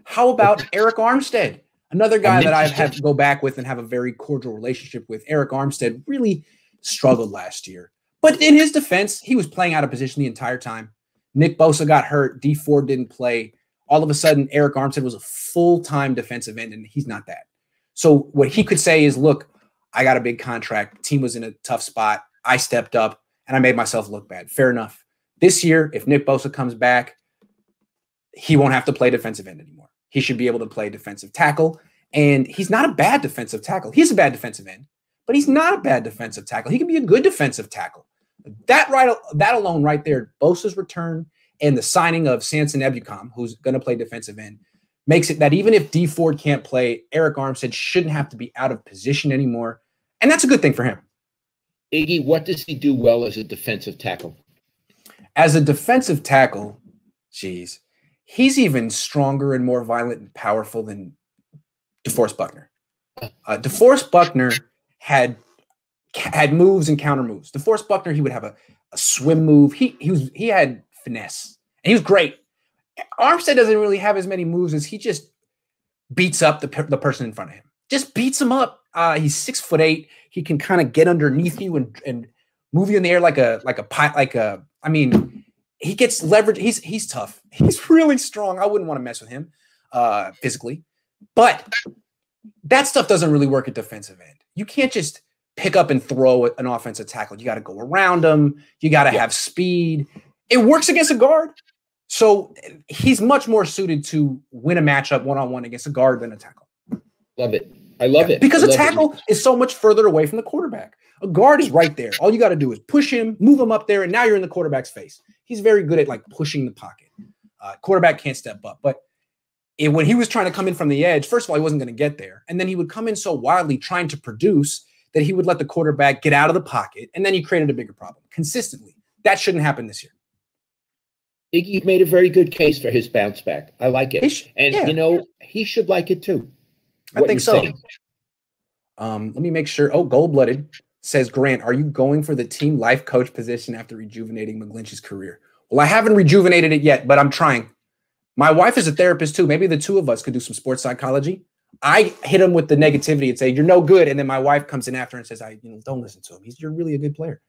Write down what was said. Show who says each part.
Speaker 1: How about Arik Armstead? Another guy that I've had to go back with and have a very cordial relationship with. Arik Armstead really struggled last year. But in his defense, he was playing out of position the entire time. Nick Bosa got hurt. D Ford didn't play. All of a sudden, Arik Armstead was a full-time defensive end, and he's not that. So what he could say is, look, I got a big contract. The team was in a tough spot. I stepped up, and I made myself look bad. Fair enough. This year, if Nick Bosa comes back, he won't have to play defensive end anymore. He should be able to play defensive tackle, and he's not a bad defensive tackle. He's a bad defensive end, but he's not a bad defensive tackle. He can be a good defensive tackle. That alone right there, Bosa's return and the signing of Samson Ebukam, who's going to play defensive end, makes it that even if D Ford can't play, Arik Armstead shouldn't have to be out of position anymore, and that's a good thing for him.
Speaker 2: Iggy, what does he do well as a defensive tackle?
Speaker 1: As a defensive tackle, geez, he's even stronger and more violent and powerful than DeForest Buckner. DeForest Buckner had moves and counter moves. DeForest Buckner, he would have a swim move. He had finesse, and he was great. Armstead doesn't really have as many moves as he just beats up the person in front of him. Just beats him up. He's 6'8". He can kind of get underneath you and move you in the air like a. I mean, he gets leverage. He's tough. He's really strong. I wouldn't want to mess with him physically, but that stuff doesn't really work at defensive end. You can't just pick up and throw an offensive tackle. You got to go around him. You got to have speed. It works against a guard. So he's much more suited to win a matchup one-on-one against a guard than a tackle.
Speaker 2: Love it. I love it.
Speaker 1: Because a tackle is so much further away from the quarterback. A guard is right there. All you got to do is push him, move him up there, and now you're in the quarterback's face. He's very good at like pushing the pocket. Quarterback can't step up. But when he was trying to come in from the edge, first of all, he wasn't going to get there. And then he would come in so wildly trying to produce that he would let the quarterback get out of the pocket, and then he created a bigger problem consistently. That shouldn't happen this year.
Speaker 2: Iggy made a very good case for his bounce back. I like it. You know, he should like it too.
Speaker 1: I think so. Let me make sure. Oh, Gold-Blooded says, Grant, are you going for the team life coach position after rejuvenating McGlinchey's career? Well, I haven't rejuvenated it yet, but I'm trying. My wife is a therapist too. Maybe the two of us could do some sports psychology. I hit him with the negativity and say, you're no good. And then my wife comes in after and says, don't listen to him. You're really a good player.